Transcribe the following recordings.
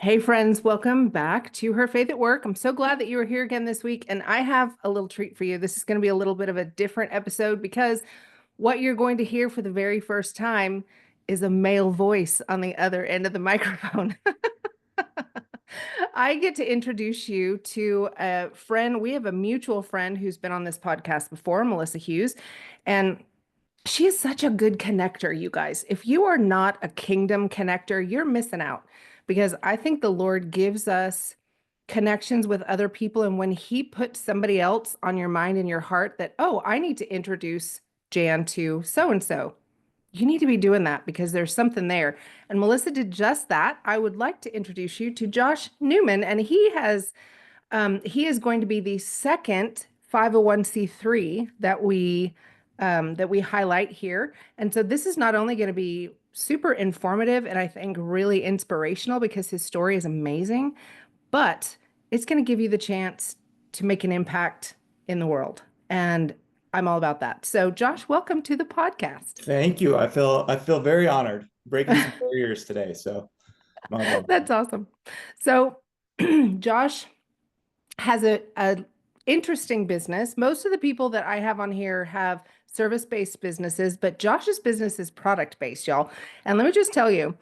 Hey friends, welcome back to Her Faith at Work. I'm so glad that you are here again this week, and I have a little treat for you. This is going to be a little bit of a different episode because what you're going to hear for the very first time is a male voice on the other end of the microphone. I get to introduce you to a friend. We have a mutual friend who's been on this podcast before, Melissa Hughes, and she is such a good connector, you guys. If you are not a kingdom connector, you're missing out because I think the Lord gives us connections with other people. And when He puts somebody else on your mind and your heart that, oh, I need to introduce Jan to so and so, you need to be doing that because there's something there. And Melissa did just that. I would like to introduce you to Josh Newman, and he is going to be the second 501c3 that we highlight here. And so this is not only going to be super informative and I think really inspirational because his story is amazing, but it's going to give you the chance to make an impact in the world. And I'm all about that. So Josh, welcome to the podcast. Thank you. I feel very honored breaking some barriers today. So I love That's awesome. So Josh has a interesting business. Most of the people that I have on here have service-based businesses, but Josh's business is product-based, y'all. And let me just tell you,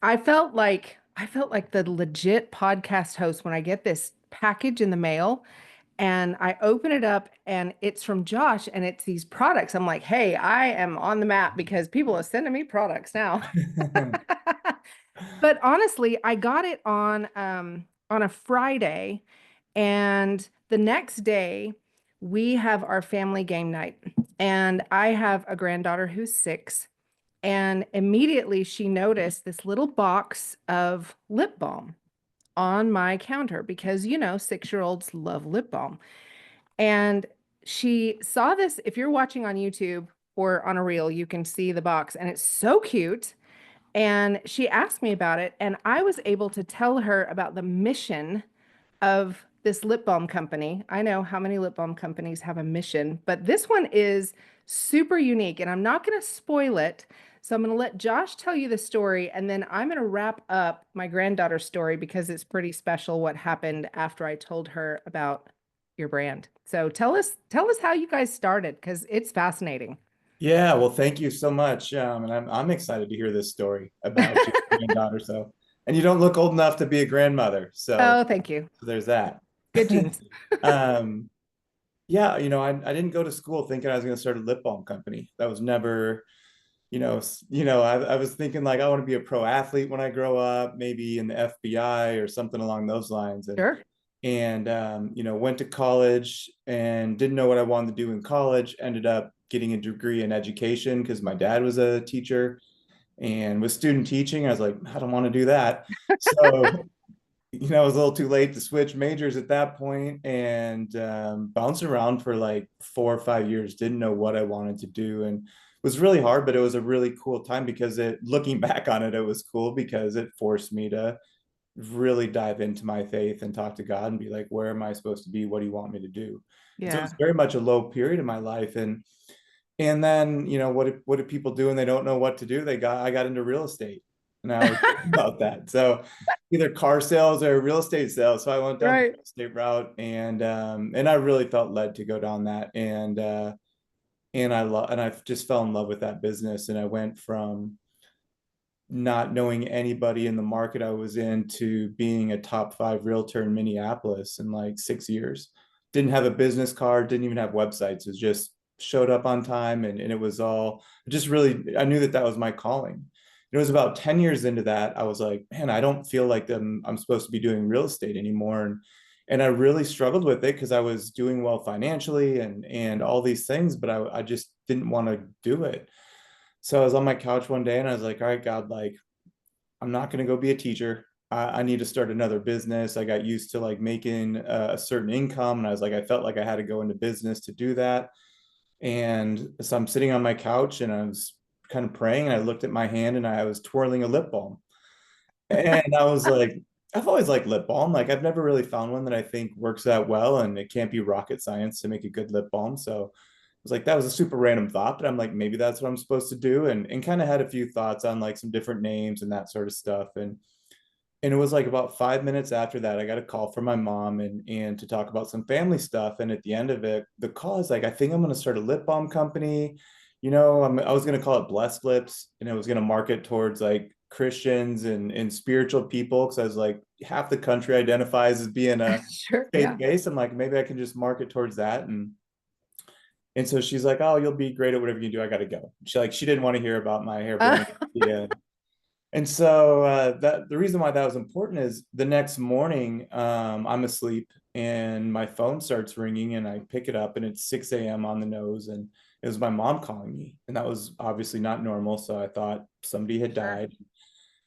I felt like the legit podcast host when I get this package in the mail and I open it up and it's from Josh and it's these products. I'm like, hey, I am on the map because people are sending me products now. it. But honestly, I got it on a Friday, and the next day we have our family game night. And I have a granddaughter who's 6, and immediately she noticed this little box of lip balm on my counter because 6-year-olds love lip balm. And she saw this. If you're watching on YouTube or on a reel, you can see the box, and it's so cute. And she asked me about it, and I was able to tell her about the mission of this lip balm company. I know how many lip balm companies have a mission, but this one is super unique, and I'm not going to spoil it. So I'm going to let Josh tell you the story, and then I'm going to wrap up my granddaughter's story because it's pretty special what happened after I told her about your brand. So tell us how you guys started because it's fascinating. Yeah, well, thank you so much. And I'm excited to hear this story about your granddaughter. So, and you don't look old enough to be a grandmother. So Oh, thank you. there's that. Good genes. Um, yeah, I didn't go to school thinking I was going to start a lip balm company. That was never, I was thinking like I want to be a pro athlete when I grow up, maybe in the FBI or something along those lines. Sure. Went to college and didn't know what I wanted to do in college. Ended up getting a degree in education because my dad was a teacher, and with student teaching I was like, I don't want to do that. So it was a little too late to switch majors at that point, and bounced around for like 4 or 5 years. Didn't know what I wanted to do, and it was really hard, but it was a really cool time because looking back on it, it was cool because it forced me to really dive into my faith and talk to God and be like, where am I supposed to be? What do you want me to do? And so it was Yeah. very much a low period in my life. And then, what do people do when they don't know what to do? I got into real estate, and I was about that. So either car sales or real estate sales. So I went down the Right. real estate route, and I really felt led to go down that. And I just fell in love with that business. And I went from not knowing anybody in the market I was in to being a top 5 realtor in Minneapolis in like 6 years. Didn't have a business card, didn't even have websites. It just showed up on time, and it was all just really, I knew that that was my calling. It was about 10 years into that. I was like, man, I don't feel like I'm supposed to be doing real estate anymore. And I really struggled with it because I was doing well financially and all these things, but I just didn't want to do it. So I was on my couch one day and I was like, all right, God, like, I'm not going to go be a teacher. I need to start another business. I got used to like making a certain income. And I was like, I felt like I had to go into business to do that. And so I'm sitting on my couch and I was kind of praying, and I looked at my hand and I was twirling a lip balm. And I was like, I've always liked lip balm. Like, I've never really found one that I think works that well, and it can't be rocket science to make a good lip balm. So I was like, that was a super random thought, but I'm like, maybe that's what I'm supposed to do. And kind of had a few thoughts on like some different names and that sort of stuff. And it was like about 5 minutes after that, I got a call from my mom and to talk about some family stuff. And at the end of it, the call is like, I think I'm going to start a lip balm company. I was going to call it Blessed Lips, and it was going to market towards like Christians and spiritual people, because I was like, half the country identifies as being a Sure. faith Yeah. based. I'm like, maybe I can just market towards that. And so she's like, oh, you'll be great at whatever you do. I got to go. She didn't want to hear about my Uh, harebrained idea. And so that the reason why that was important is the next morning, I'm asleep and my phone starts ringing, and I pick it up, and it's 6 a.m. on the nose, and it was my mom calling me, and that was obviously not normal. So I thought somebody had sure. died.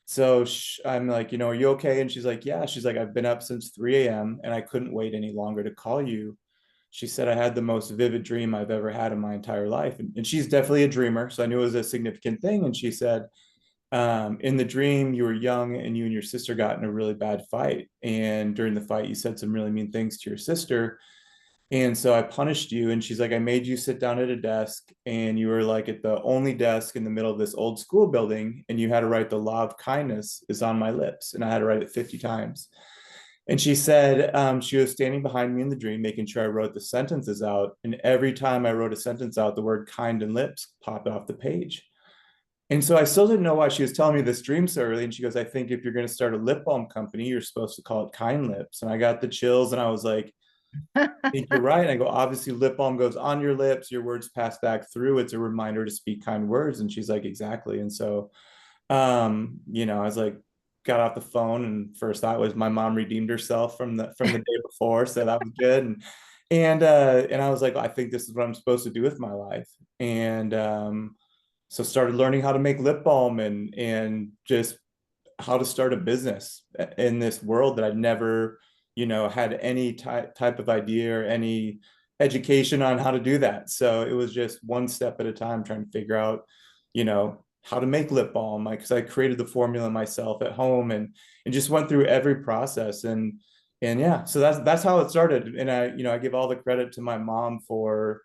So I'm like, are you okay? And she's like, yeah. She's like, I've been up since 3 a.m. and I couldn't wait any longer to call you. She said, I had the most vivid dream I've ever had in my entire life. And she's definitely a dreamer. So I knew it was a significant thing. And she said, in the dream, you were young and you and your sister got in a really bad fight. And during the fight, you said some really mean things to your sister. And so I punished you. And she's like, I made you sit down at a desk, and you were like at the only desk in the middle of this old school building. And you had to write, the law of kindness is on my lips. And I had to write it 50 times. And she said, she was standing behind me in the dream, making sure I wrote the sentences out. And every time I wrote a sentence out, the word kind and lips popped off the page. And so I still didn't know why she was telling me this dream so early. And she goes, I think if you're going to start a lip balm company, you're supposed to call it Kind Lips. And I got the chills, and I was like, I think you're right. And I go, obviously, lip balm goes on your lips, your words pass back through. It's a reminder to speak kind words. And she's like, exactly. And so, I was like, got off the phone, and first thought was my mom redeemed herself from the day before. So that was good. And I was like, I think this is what I'm supposed to do with my life. And so started learning how to make lip balm and just how to start a business in this world that I'd never, had any type of idea or any education on how to do that. So it was just one step at a time, trying to figure out, how to make lip balm. Like, because I created the formula myself at home, and just went through every process. And yeah, so that's how it started. And I give all the credit to my mom for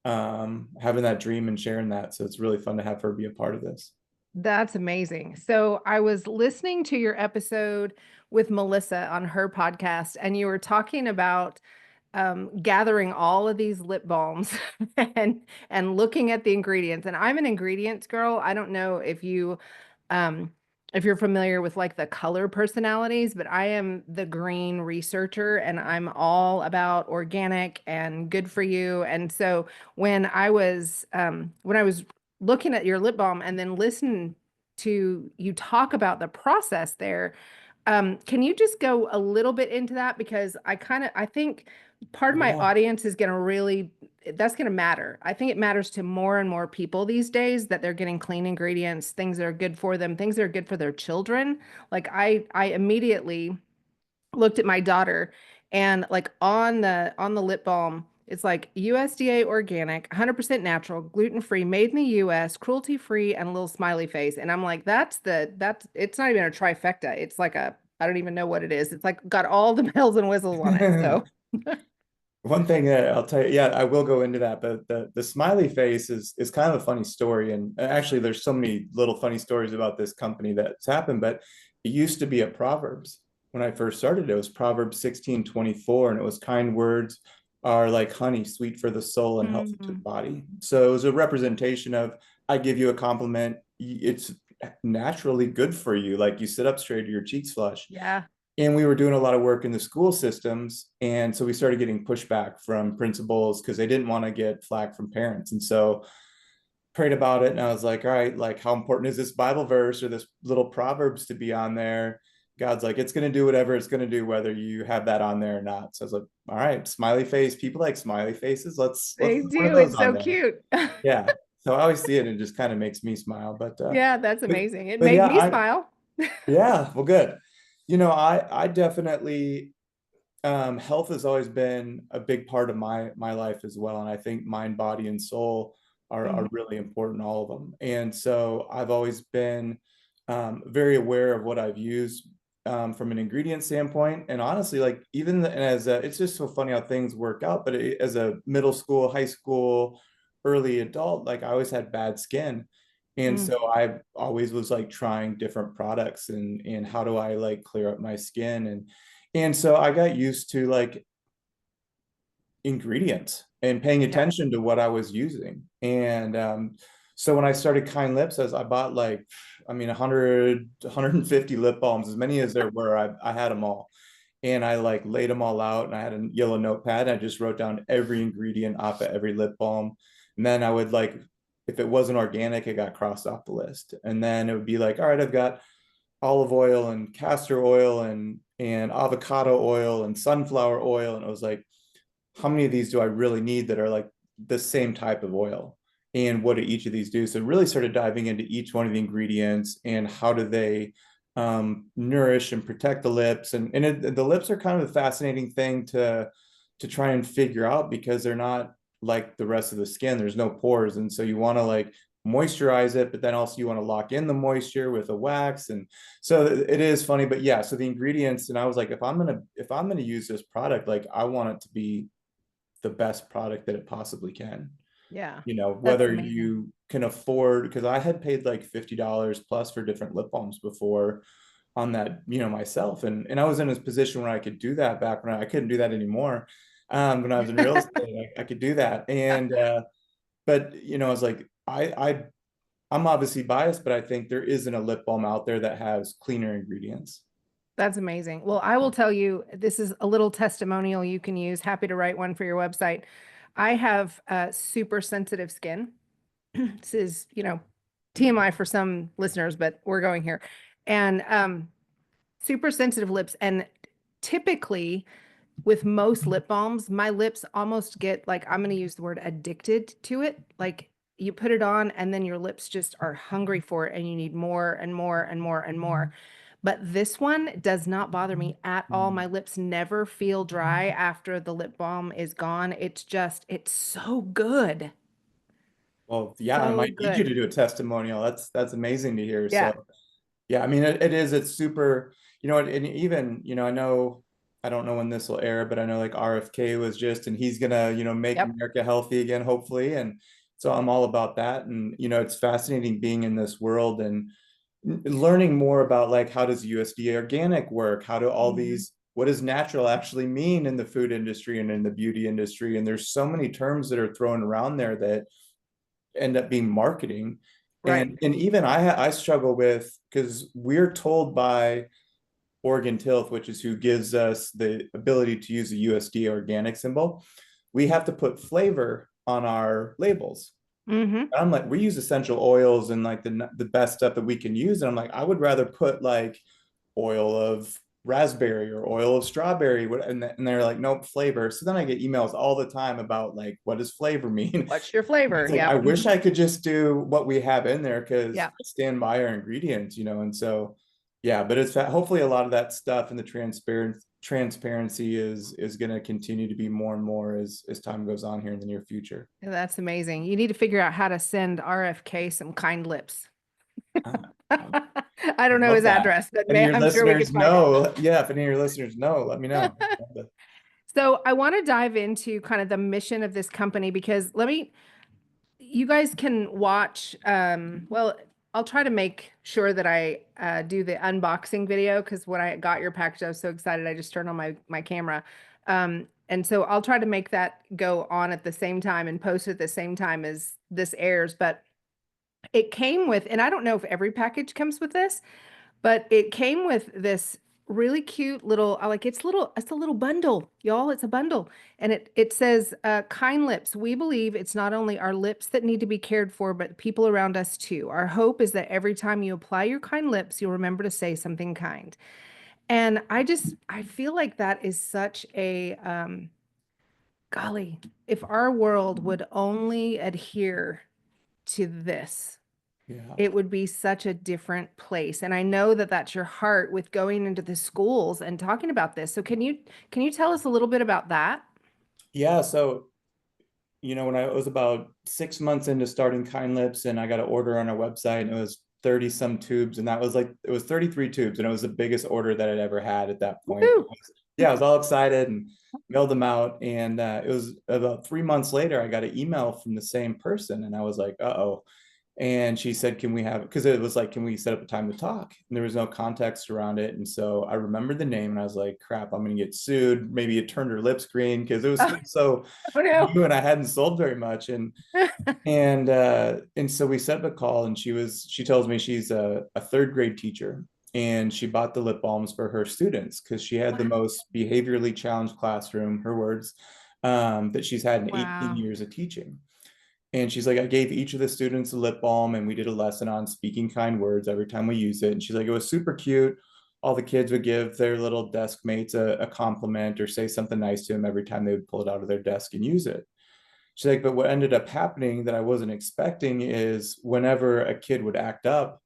having that dream and sharing that. So it's really fun to have her be a part of this. That's amazing. So I was listening to your episode with Melissa on her podcast, and you were talking about gathering all of these lip balms and looking at the ingredients. And I'm an ingredients girl. I don't know um, if you're familiar with like the color personalities, but I am the green researcher, and I'm all about organic and good for you. And so when I was looking at your lip balm and then listening to you talk about the process there, can you just go a little bit into that? Because I think part of my Yeah. audience is going to really, that's going to matter. I think it matters to more and more people these days that they're getting clean ingredients, things that are good for them, things that are good for their children. Like I immediately looked at my daughter, and like on the lip balm, it's like USDA organic, 100% natural, gluten-free, made in the US, cruelty-free, and a little smiley face. And I'm like, that's it's not even a trifecta. It's like a, I don't even know what it is. It's like got all the bells and whistles on it. So One thing that I'll tell you, yeah, I will go into that, but the smiley face is kind of a funny story. And actually, there's so many little funny stories about this company that's happened. But it used to be a Proverbs when I first started. It was Proverbs 16:24, and it was kind words are like honey, sweet for the soul and healthy to the Mhm. body. So it was a representation of, I give you a compliment, it's naturally good for you. Like, you sit up straight, your cheeks flush. Yeah. And we were doing a lot of work in the school systems, and so we started getting pushback from principals because they didn't want to get flack from parents. And so prayed about it, and I was like, all right, like, how important is this Bible verse or this little Proverbs to be on there? God's like, it's going to do whatever it's going to do, whether you have that on there or not. So I was like, all right, smiley face, people like smiley faces, let's They put one of do. those It's on so there. cute. Yeah, so I always see it and it just kind of makes me smile. but uh Yeah, that's but, amazing. It but made yeah, me I smile. yeah, well, good. I definitely, health has always been a big part of my life as well. And I think mind, body, and soul are Mhm. really important, all of them. And so I've always been very aware of what I've used, from an ingredient standpoint. And honestly, like, even it's just so funny how things work out. But as a middle school, high school, early adult, like, I always had bad skin. And Mm, so I always was like trying different products and how do I like clear up my skin, and so I got used to like ingredients and paying yeah. attention to what I was using. And so when I started Kind Lips, as I bought like, I mean, 100, 150 lip balms, as many as there were, I had them all. And I like laid them all out and I had a yellow notepad and I just wrote down every ingredient off of every lip balm. And then I would like, if it wasn't organic, it got crossed off the list. And then it would be like, all right, I've got olive oil and castor oil and avocado oil and sunflower oil. And it was like, how many of these do I really need that are like the same type of oil? And what do each of these do? So really started diving into each one of the ingredients and how do they nourish and protect the lips. And the lips are kind of a fascinating thing to try and figure out because they're not like the rest of the skin. There's no pores. And so you want to like moisturize it, but then also you want to lock in the moisture with a wax. And so it is funny, but yeah, so the ingredients, and I was like, if I'm gonna use this product, like I want it to be the best product that it possibly can. Yeah. You know, That's whether amazing. you can afford, because I had paid like $50 plus for different lip balms before on that, myself. And I was in a position where I could do that back when I couldn't do that anymore. When I was in real estate, I could do that. But I was like, I'm obviously biased, but I think there isn't a lip balm out there that has cleaner ingredients. That's amazing. Well, I will tell you, this is a little testimonial you can use. Happy to write one for your website. I have super sensitive skin. This is, TMI for some listeners, but we're going here. And super sensitive lips. And typically, with most lip balms, my lips almost get like, I'm going to use the word addicted to it. Like you put it on and then your lips just are hungry for it and you need more and more and more and more. But this one does not bother me at all. My lips never feel dry after the lip balm is gone. It's so good. Well, yeah, I So might need you good. to do a testimonial. That's amazing to hear. Yeah. So yeah, I mean, it's super, and even, I don't know when this will air, but I know like RFK was just, and he's gonna, make Yep. America healthy again, hopefully. And so I'm all about that. And, it's fascinating being in this world and learning more about like, how does USDA organic work? How do all Mhm. these, what does natural actually mean in the food industry and in the beauty industry? And there's so many terms that are thrown around there that end up being marketing. Right. And even I struggle with, because we're told by Oregon Tilth, which is who gives us the ability to use the USDA organic symbol, we have to put flavor on our labels. Hmm. And I'm like, we use essential oils and like the best stuff that we can use. And I'm like, I would rather put like oil of raspberry or oil of strawberry. And they're like, nope, flavor. So then I get emails all the time about like, what does flavor mean? What's your flavor? It's like, I Yep. wish I could just do what we have in there because Yeah. I stand by our ingredients, and so, yeah, but it's hopefully a lot of that stuff and the transparency is going to continue to be more and more as time goes on here in the near future. That's amazing. You need to figure out how to send RFK some kind lips. I I don't would know love his that. address, but Any of your I'm sure we could listeners find it. know, yeah, if any of your listeners know, let me know. So I want to dive into kind of the mission of this company because you guys can watch, well, I'll try to make sure that I do the unboxing video because when I got your package, I was so excited. I just turned on my camera. And so I'll try to make that go on at the same time and post at the same time as this airs. But it came with, and I don't know if every package comes with this, but it came with this really cute little, I like it's a little bundle, y'all. It's a bundle. And it says, kind lips. We believe it's not only our lips that need to be cared for, but people around us too. Our hope is that every time you apply your kind lips, you'll remember to say something kind. And I feel like that is such a golly, if our world would only adhere to this, Yeah. it would be such a different place. And I know that that's your heart with going into the schools and talking about this. So can you tell us a little bit about that? Yeah. So, when I was about 6 months into starting Kind Lips and I got an order on our website and it was 30 some tubes. And that was like, it was 33 tubes. And it was the biggest order that I'd ever had at that point. Woo! Yeah, I was all excited and mailed them out. And it was about 3 months later, I got an email from the same person. And I was like, uh-oh. And she said, can we have, because it was like, can we set up a time to talk? And there was no context around it. And so I remembered the name and I was like, crap, I'm going to get sued. Maybe it turned her lips green because it was Oh, still so oh no. new and I hadn't sold very much. And so we set up a call, and she tells me she's a third grade teacher, and she bought the lip balms for her students because she had the Wow. most behaviorally challenged classroom, her words, that she's had in 18 Wow. years of teaching. And she's like, I gave each of the students a lip balm, and we did a lesson on speaking kind words every time we use it. And she's like, it was super cute. All the kids would give their little desk mates a compliment or say something nice to them every time they would pull it out of their desk and use it. She's like, but what ended up happening that I wasn't expecting is whenever a kid would act up,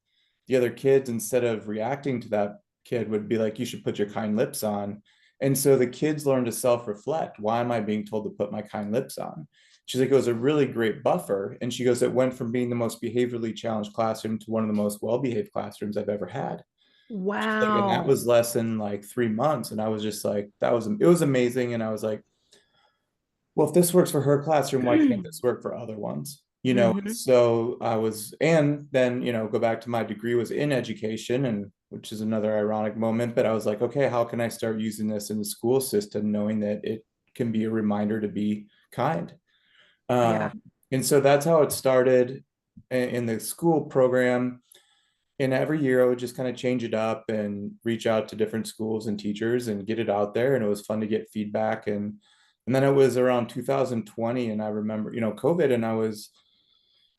the other kids, instead of reacting to that kid, would be like, you should put your kind lips on. And so the kids learn to self reflect. Why am I being told to put my kind lips on? She's like, it was a really great buffer. And she goes, it went from being the most behaviorally challenged classroom to one of the most well behaved classrooms I've ever had. She's like, and that Wow. was less than like 3 months. And I was just like, it was amazing. And I was like, well, if this works for her classroom, why can't this work for other ones? And Hmm. so I was, and then, go back to my degree was in education, and which is another ironic moment, but I was like, okay, how can I start using this in the school system, knowing that it can be a reminder to be kind? Um, Yeah. and so that's how it started in the school program. And every year I would just kind of change it up and reach out to different schools and teachers and get it out there. And it was fun to get feedback. And then it was around 2020, and I remember, COVID, and I was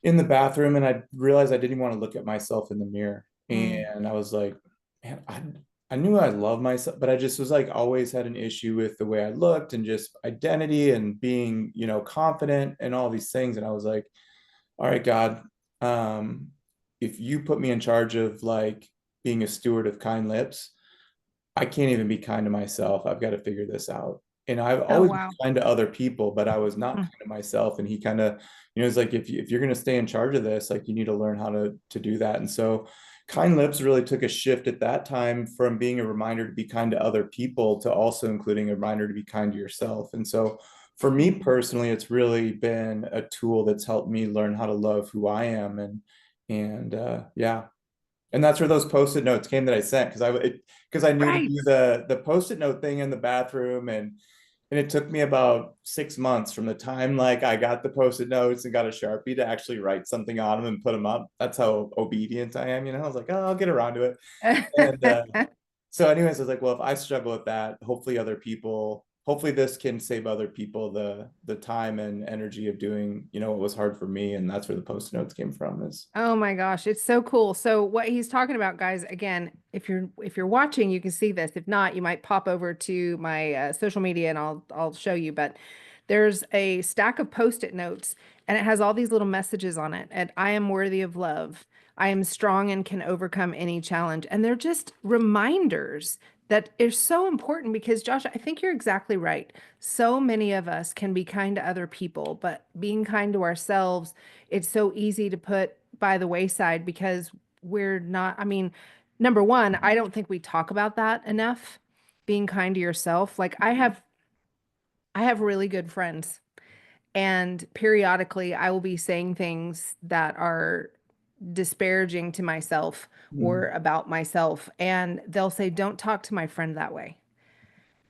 in the bathroom and I realized I didn't want to look at myself in the mirror. Mm. And I was like, man, I knew I loved myself, but I just was like always had an issue with the way I looked and just identity and being, confident and all these things. And I was like, all right, God, um, if you put me in charge of like being a steward of kind lips, I can't even be kind to myself. I've got to figure this out. And I've Oh, always been wow. kind to other people, but I was not Mm. kind to myself. And he kind of, it's like if you're going to stay in charge of this, like you need to learn how to do that. And so kind lips really took a shift at that time from being a reminder to be kind to other people to also including a reminder to be kind to yourself. And so for me Mhm. personally, it's really been a tool that's helped me learn how to love who I am. And yeah, and that's where those post-it notes came that I sent because I knew to Right. do the post-it note thing in the bathroom, and it took me about 6 months from the time like I got the post-it notes and got a Sharpie to actually write something on them and put them up. That's how obedient I am. I was like, oh, I'll get around to it. And so anyways, I was like, well, if I struggle with that, hopefully this can save other people the time and energy of doing, what was hard for me. And that's where the post-it notes came from is Oh my gosh, it's so cool. So what he's talking about, guys, again, if you're watching, you can see this. If not, you might pop over to my social media and I'll show you. But there's a stack of post-it notes and it has all these little messages on it. And I am worthy of love. I am strong and can overcome any challenge. And they're just reminders that is so important because Josh, I think you're exactly right. So many of us can be kind to other people, but being kind to ourselves, it's so easy to put by the wayside because we're not, I mean, number one, I don't think we talk about that enough, being kind to yourself. Like I have really good friends and periodically I will be saying things that are disparaging to myself or Mhm. about myself and they'll say don't talk to my friend that way.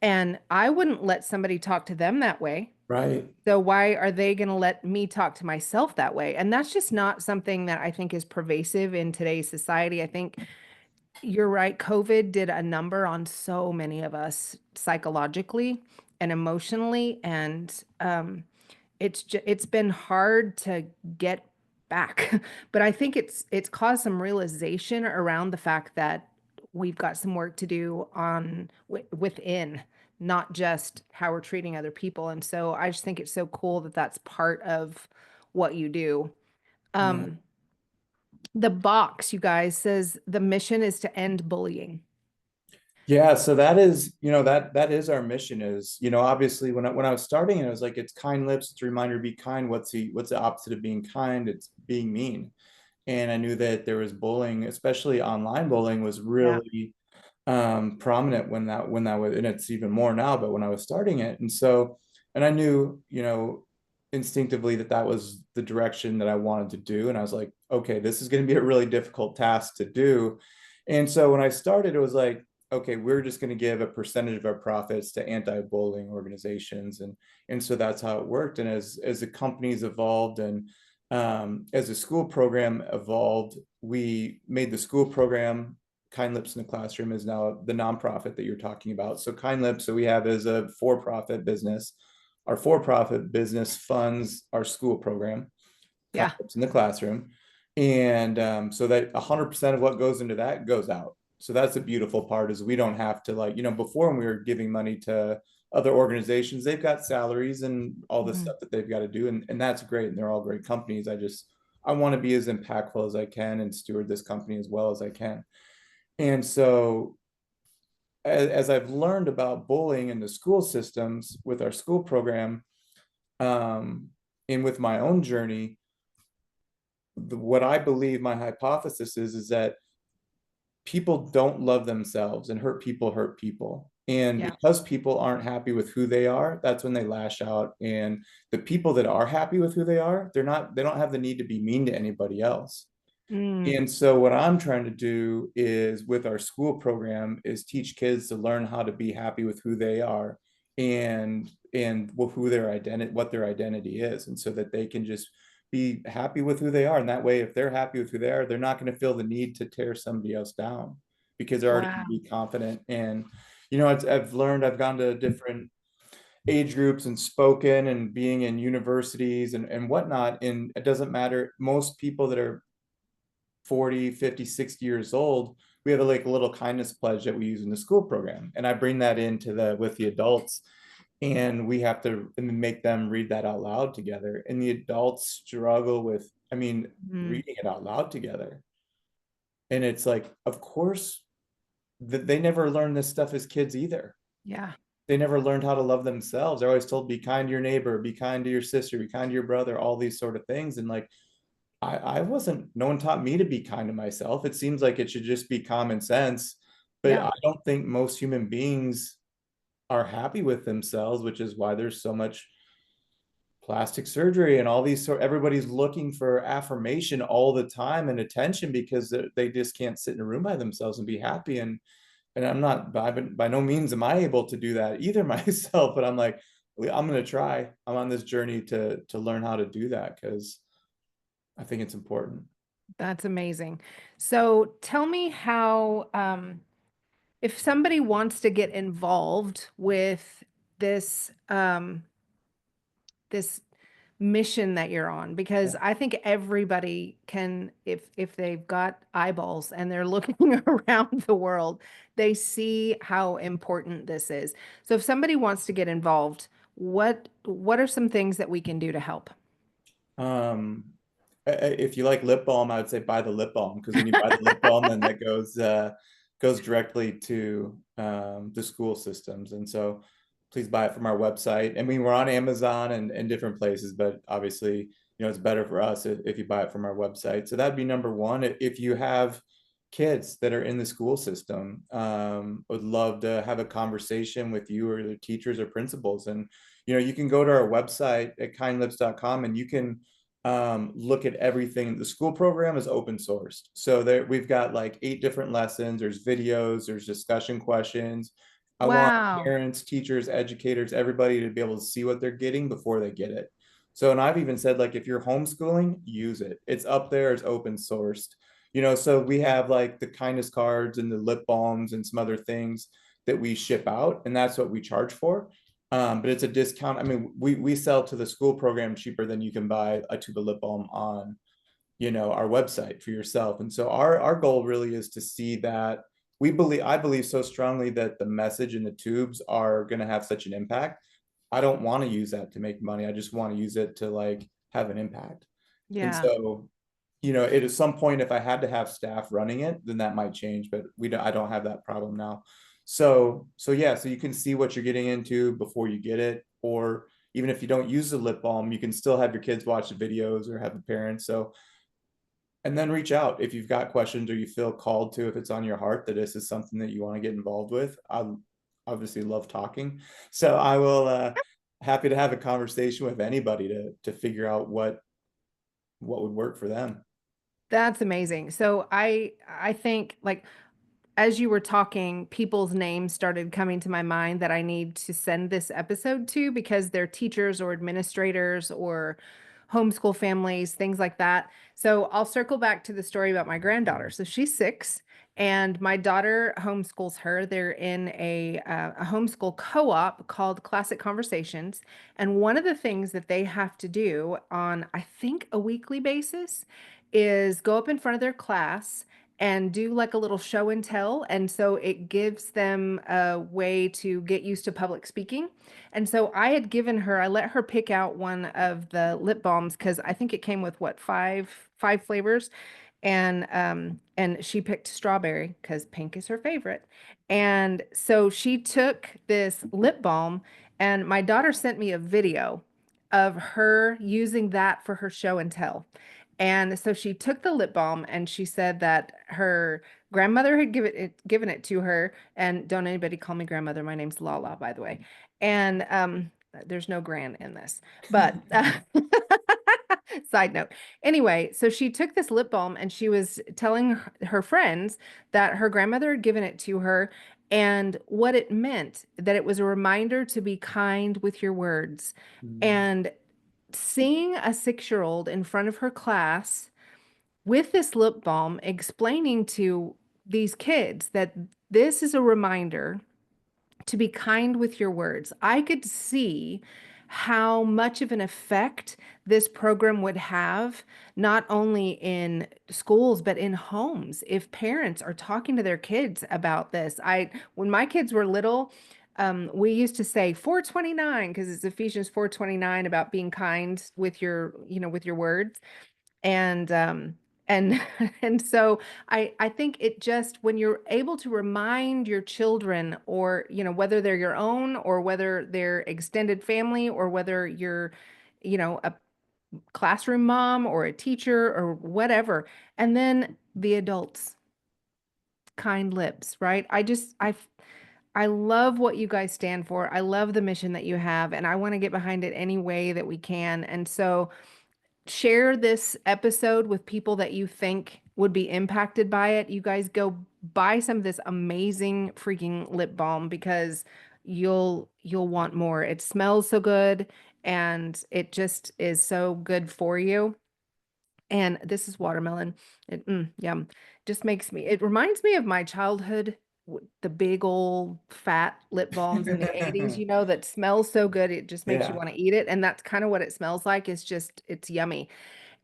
And I wouldn't let somebody talk to them that way. Right. So why are they going to let me talk to myself that way? And that's just not something that I think is pervasive in today's society. I think you're right. COVID did a number on so many of us psychologically and emotionally, and it's been hard to get back. But I think it's caused some realization around the fact that we've got some work to do on within, not just how we're treating other people. And so I just think it's so cool that that's part of what you do. Yeah. Um, the box, you guys, says the mission is to end bullying. Yeah, so that is, that is our mission is, obviously when I was starting it, I was like, it's kind lips, it's a reminder to be kind. What's the opposite of being kind? It's being mean. And I knew that there was bullying, especially online bullying was Yeah. really prominent when that was, and it's even more now, but when I was starting it. And I knew, instinctively that that was the direction that I wanted to do. And I was like, okay, this is going to be a really difficult task to do. And so when I started, it was like, okay, we're just going to give a percentage of our profits to anti-bullying organizations, and so that's how it worked. And as the companies evolved and as the school program evolved, we made the school program. Kind Lips in the Classroom is now the nonprofit that you're talking about. So Kind Lips, so we have as a for-profit business. Our for-profit business funds our school program, Kind Yeah. Lips in the Classroom, and so that 100% of what goes into that goes out. So that's a beautiful part, is we don't have to, like, before when we were giving money to other organizations, they've got salaries and all this Mhm. stuff that they've got to do, and that's great, and they're all great companies. I want to be as impactful as I can and steward this company as well as I can. And so as I've learned about bullying in the school systems with our school program, um, and with my own journey, what I believe, my hypothesis is that people don't love themselves, and hurt people. And Yeah. because people aren't happy with who they are, that's when they lash out. And the people that are happy with who they are, they don't have the need to be mean to anybody else. Mm, And so what I'm trying to do is, with our school program, is teach kids to learn how to be happy with who they are, and who their identity, what their identity is, and so that they can just be happy with who they are. And that way, if they're happy with who they are, they're not going to feel the need to tear somebody else down, because they're already wow. going to be confident. And I've learned, I've gone to different age groups and spoken and being in universities and whatnot, and it doesn't matter. Most people that are 40, 50, 60 years old, we have a little kindness pledge that we use in the school program. And I bring that into with the adults, and we have to make them read that out loud together. And the adults struggle with, Mm, reading it out loud together. And it's like, of course, that they never learned this stuff as kids either. yeah. They never learned how to love themselves. They're always told, be kind to your neighbor, be kind to your sister, be kind to your brother, all these sort of things. And like, I wasn't, no one taught me to be kind to myself. It seems like it should just be common sense, but Yeah. I don't think most human beings are happy with themselves, which is why there's so much plastic surgery and all these everybody's looking for affirmation all the time and attention, because they just can't sit in a room by themselves and be happy. And I'm not, by no means am I able to do that either myself, but I'm like, I'm going to try. I'm on this journey to learn how to do that, because I think it's important. That's amazing. So tell me how, if somebody wants to get involved with this, this mission that you're on, because I think everybody can, if they've got eyeballs and they're looking around the world, they see how important this is. So if somebody wants to get involved, what are some things that we can do to help? Um, if you like lip balm, I would say buy the lip balm, because when you buy the lip balm, then that goes directly to the school systems. And so please buy it from our website. I mean, we're on Amazon and different places, but obviously, it's better for us if you buy it from our website. So that'd be number one. If you have kids that are in the school system, would love to have a conversation with you or the teachers or principals. And you can go to our website at kindlips.com, and you can look at everything. The school program is open sourced, so there we've got like 8 different lessons. There's videos, there's discussion questions. I want Wow. parents, teachers, educators, everybody to be able to see what they're getting before they get it. So, and I've even said, like, if you're homeschooling, use it. It's up there, it's open sourced. So we have like the kindness cards and the lip balms and some other things that we ship out, and that's what we charge for. But it's a discount. I mean, we sell to the school program cheaper than you can buy a tube of lip balm on, our website for yourself. And so our goal really is to see that I believe so strongly that the message in the tubes are going to have such an impact. I don't want to use that to make money. I just want to use it to like have an impact. And Yeah. so, at some point, if I had to have staff running it, then that might change, but I don't have that problem now. So yeah, so you can see what you're getting into before you get it, or even if you don't use the lip balm, you can still have your kids watch the videos or have the parents. So, and then reach out if you've got questions or you feel called to, if it's on your heart that this is something that you want to get involved with. I obviously love talking, so I will happy to have a conversation with anybody to figure out what would work for them. That's amazing. So I think like as you were talking, people's names started coming to my mind that I need to send this episode to because they're teachers or administrators or homeschool families, things like that. So I'll circle back to the story about my granddaughter. So she's 6, and my daughter homeschools her. They're in a homeschool co-op called Classic Conversations. And one of the things that they have to do on, I think, a weekly basis is go up in front of their class and do like a little show and tell. And so it gives them a way to get used to public speaking. And so I had given her, I let her pick out one of the lip balms because I think it came with what, five flavors. And she picked strawberry because pink is her favorite. And so she took this lip balm, and my daughter sent me a video of her using that for her show and tell. And so she took the lip balm and she said that her grandmother had given it to her. And don't anybody call me grandmother. My name's Lala, by the way. And there's no grand in this. But side note. Anyway, so she took this lip balm and she was telling her friends that her grandmother had given it to her and what it meant, that it was a reminder to be kind with your words. Mm. And seeing a 6-year-old in front of her class with this lip balm explaining to these kids that this is a reminder to be kind with your words. I could see how much of an effect this program would have, not only in schools, but in homes. If parents are talking to their kids about this, when my kids were little, we used to say 429 because it's Ephesians 4:29 about being kind with with your words. And and so I think it just when you're able to remind your children, or whether they're your own or whether they're extended family or whether you're a classroom mom or a teacher or whatever, and then the adults, kind lips, right? I love what you guys stand for. I love the mission that you have, and I want to get behind it any way that we can. And so share this episode with people that you think would be impacted by it. You guys go buy some of this amazing freaking lip balm because you'll want more. It smells so good and it just is so good for you. And this is watermelon. Yum. Just makes me, it reminds me of my childhood, the big old fat lip balms in the 80s, that smells so good. It just makes you Yeah. want to eat it. And that's kind of what it smells like. It's yummy.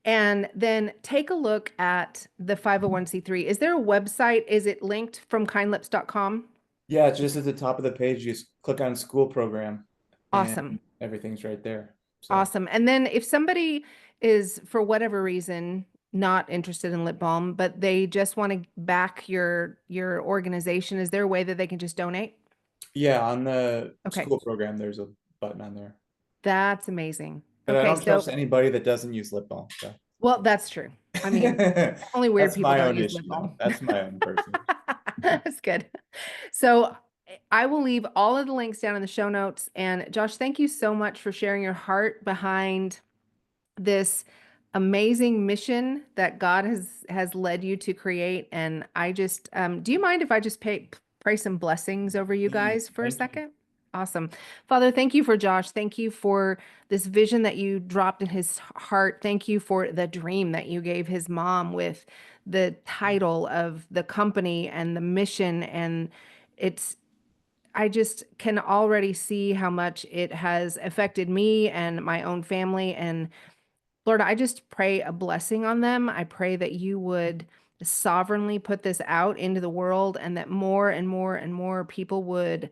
And then take a look at the 501(c)(3). Is there a website? Is it linked from kindlips.com? Yeah, it's just at the top of the page. You just click on school program and Awesome. everything's right there. So Awesome. And then if somebody is, for whatever reason, not interested in lip balm, but they just want to back your organization, is there a way that they can just donate? yeah, on the Okay. school program, there's a button on there. That's amazing. But I Okay, don't trust so anybody that doesn't use lip balm. So well, that's true. I mean, only weird that's people my don't own use lip issue, though. balm. That's my own personal issue. That's good. So I will leave all of the links down in the show notes. And Josh, thank you so much for sharing your heart behind this amazing mission that God has led you to create. And I just, do you mind if I just pray some blessings over you Please, guys for a thank you. second? Awesome. Father, thank you for Josh. Thank you for this vision that you dropped in his heart. Thank you for the dream that you gave his mom with the title of the company and the mission. And it's, I just can already see how much it has affected me and my own family. And Lord, I just pray a blessing on them. I pray that you would sovereignly put this out into the world and that more and more and more people would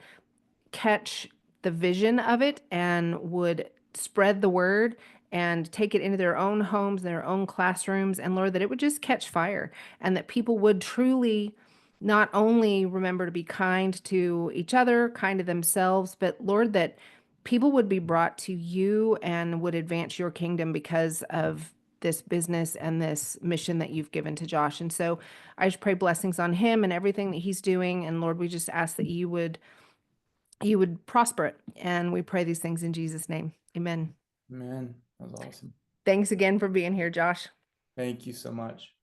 catch the vision of it and would spread the word and take it into their own homes, their own classrooms, and Lord, that it would just catch fire and that people would truly not only remember to be kind to each other, kind to themselves, but Lord, that people would be brought to you and would advance your kingdom because of this business and this mission that you've given to Josh. And so I just pray blessings on him and everything that he's doing. And Lord, we just ask that you would prosper it. And we pray these things in Jesus' name. Amen. Man, that was awesome. Thanks again for being here, Josh. Thank you so much.